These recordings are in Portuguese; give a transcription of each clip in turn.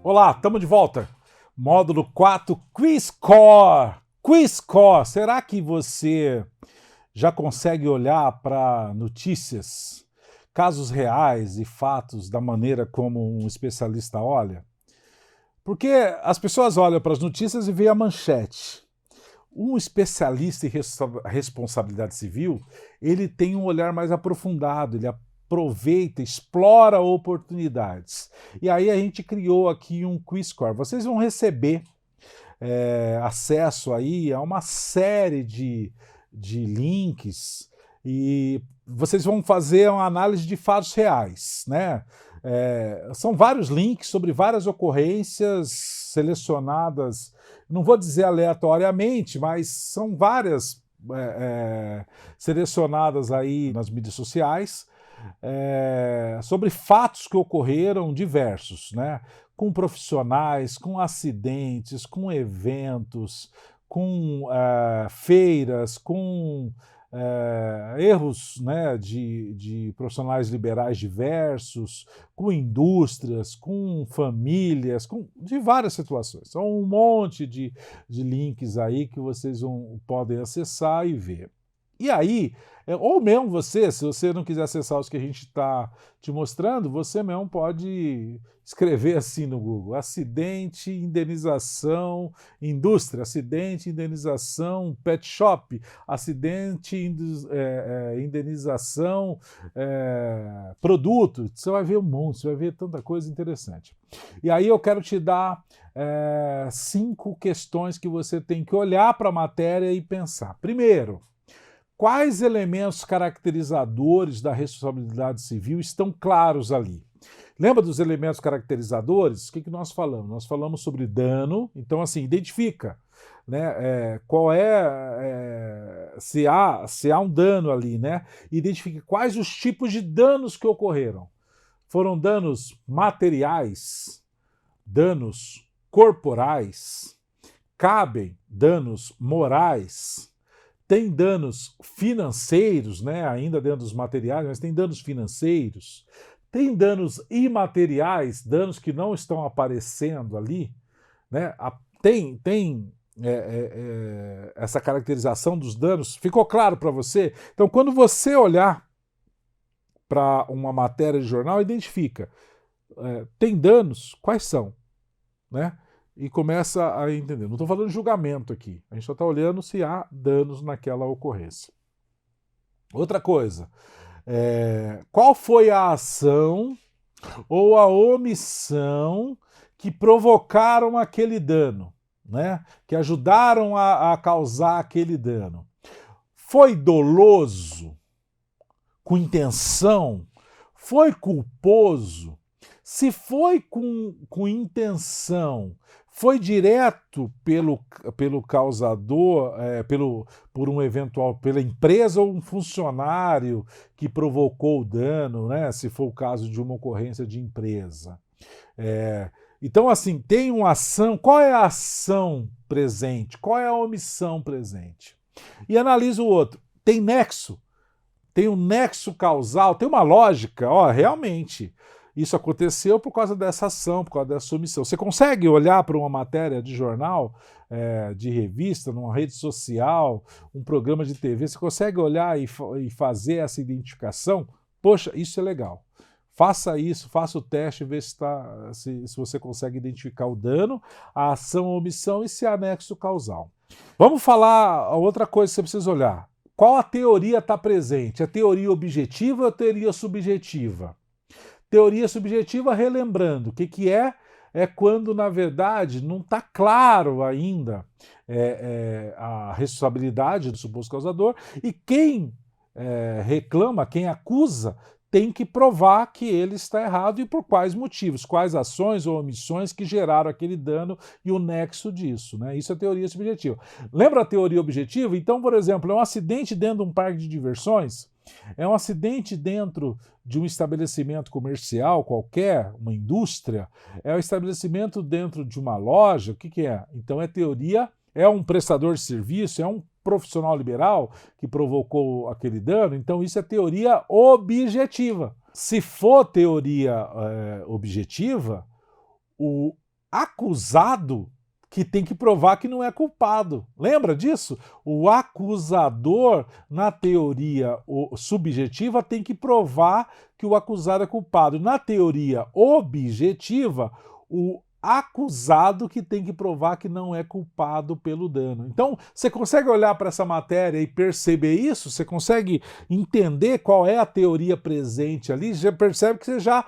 Olá, estamos de volta. Módulo 4, Quizcore. Quizcore, será que você já consegue olhar para notícias, casos reais e fatos da maneira como um especialista olha? Porque as pessoas olham para as notícias e veem a manchete. Um especialista em responsabilidade civil, ele tem um olhar mais aprofundado, ele aproveita, explora oportunidades. E aí a gente criou aqui um Quizcore. Vocês vão receber acesso aí a uma série de links e vocês vão fazer uma análise de fatos reais, né? São vários links sobre várias ocorrências selecionadas, não vou dizer aleatoriamente, mas são várias selecionadas aí nas mídias sociais, sobre fatos que ocorreram diversos, né? Com profissionais, com acidentes, com eventos, com feiras, com erros, né, de profissionais liberais diversos, com indústrias, com famílias, de várias situações. São um monte de links aí que vocês podem acessar e ver. E aí, ou mesmo você, se você não quiser acessar os que a gente está te mostrando, você mesmo pode escrever assim no Google: acidente, indenização, indústria, acidente, indenização, pet shop, acidente, indenização, produto. Você vai ver um monte, você vai ver tanta coisa interessante. E aí eu quero te dar 5 questões que você tem que olhar para a matéria e pensar. Primeiro, quais elementos caracterizadores da responsabilidade civil estão claros ali? Lembra dos elementos caracterizadores? O que nós falamos? Nós falamos sobre dano, então assim, identifica, né, qual se há um dano ali, né? Identifique quais os tipos de danos que ocorreram. Foram danos materiais, danos corporais, cabem danos morais, tem danos financeiros, né, ainda dentro dos materiais, mas tem danos financeiros, tem danos imateriais, danos que não estão aparecendo ali, né, tem essa caracterização dos danos. Ficou claro para você? Então, quando você olhar para uma matéria de jornal, identifica, tem danos, quais são, né? E começa a entender. Não estou falando de julgamento aqui, a gente só está olhando se há danos naquela ocorrência. Outra coisa, qual foi a ação ou a omissão que provocaram aquele dano, né? Que ajudaram a causar aquele dano? Foi doloso? Com intenção? Foi culposo? Se foi com intenção, foi direto pelo causador, por um eventual, pela empresa ou um funcionário que provocou o dano, né? Se for o caso de uma ocorrência de empresa. Então, assim, tem uma ação. Qual é a ação presente? Qual é a omissão presente? E analisa o outro. Tem nexo? Tem um nexo causal? Tem uma lógica? Realmente. Isso aconteceu por causa dessa ação, por causa dessa omissão. Você consegue olhar para uma matéria de jornal, de revista, numa rede social, um programa de TV, você consegue olhar e fazer essa identificação? Poxa, isso é legal. Faça isso, faça o teste e vê se você consegue identificar o dano, a ação, a omissão e se há nexo causal. Vamos falar a outra coisa que você precisa olhar. Qual a teoria está presente? A teoria objetiva ou a teoria subjetiva? Teoria subjetiva, relembrando, o que é? É quando, na verdade, não está claro ainda a responsabilidade do suposto causador e quem reclama, quem acusa, tem que provar que ele está errado e por quais motivos, quais ações ou omissões que geraram aquele dano e o nexo disso, né? Isso é teoria subjetiva. Lembra a teoria objetiva? Então, por exemplo, é um acidente dentro de um parque de diversões? É um acidente dentro de um estabelecimento comercial qualquer, uma indústria? É um estabelecimento dentro de uma loja? O que é? Então é teoria, é um prestador de serviço, é um profissional liberal que provocou aquele dano? Então isso é teoria objetiva. Se for teoria objetiva, acusado que tem que provar que não é culpado. Lembra disso? O acusador, na teoria subjetiva, tem que provar que o acusado é culpado. Na teoria objetiva, o acusado que tem que provar que não é culpado pelo dano. Então, você consegue olhar para essa matéria e perceber isso? Você consegue entender qual é a teoria presente ali? Já percebe que você já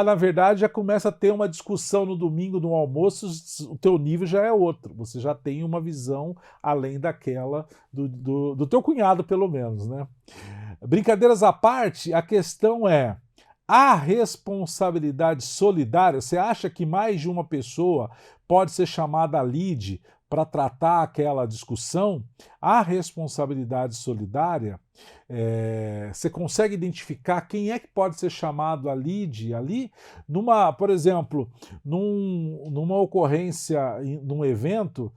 na verdade, já começa a ter uma discussão no domingo, no almoço, o teu nível já é outro. Você já tem uma visão além daquela do teu cunhado, pelo menos, né? Brincadeiras à parte, a questão é: a responsabilidade solidária, você acha que mais de uma pessoa pode ser chamada a lead para tratar aquela discussão? A responsabilidade solidária, você consegue identificar quem é que pode ser chamado a lead ali? Por exemplo, numa ocorrência, num evento,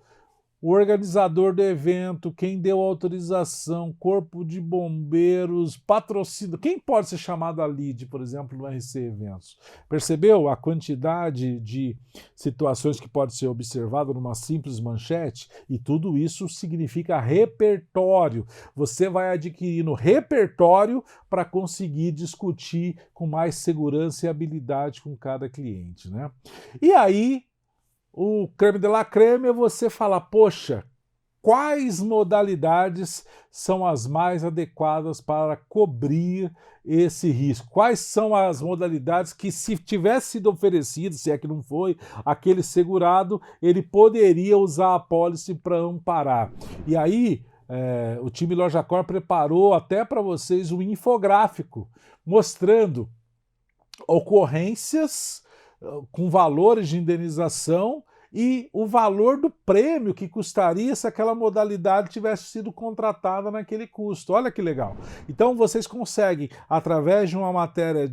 o organizador do evento, quem deu autorização, corpo de bombeiros, patrocínio, quem pode ser chamado a lead, por exemplo, no RC Eventos? Percebeu a quantidade de situações que pode ser observada numa simples manchete? E tudo isso significa repertório. Você vai adquirindo repertório para conseguir discutir com mais segurança e habilidade com cada cliente, né? E aí, o creme de la creme é você falar, poxa, quais modalidades são as mais adequadas para cobrir esse risco? Quais são as modalidades que, se tivesse sido oferecido, se é que não foi, aquele segurado, ele poderia usar a apólice para amparar? E aí, o time Loja Cor preparou até para vocês um infográfico mostrando ocorrências com valores de indenização e o valor do prêmio que custaria se aquela modalidade tivesse sido contratada naquele custo. Olha que legal. Então vocês conseguem, através de uma matéria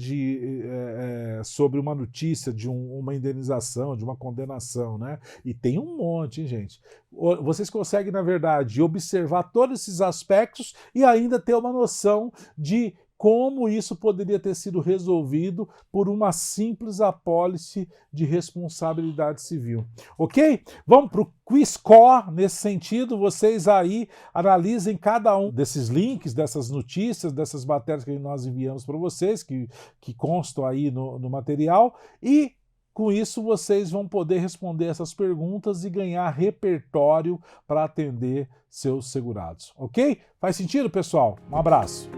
sobre uma notícia de uma indenização, de uma condenação, né? E tem um monte, hein, gente? Vocês conseguem, na verdade, observar todos esses aspectos e ainda ter uma noção de como isso poderia ter sido resolvido por uma simples apólice de responsabilidade civil. Ok? Vamos para o Quizcore nesse sentido. Vocês aí analisem cada um desses links, dessas notícias, dessas matérias que nós enviamos para vocês, que constam aí no material, e com isso vocês vão poder responder essas perguntas e ganhar repertório para atender seus segurados. Ok? Faz sentido, pessoal? Um abraço.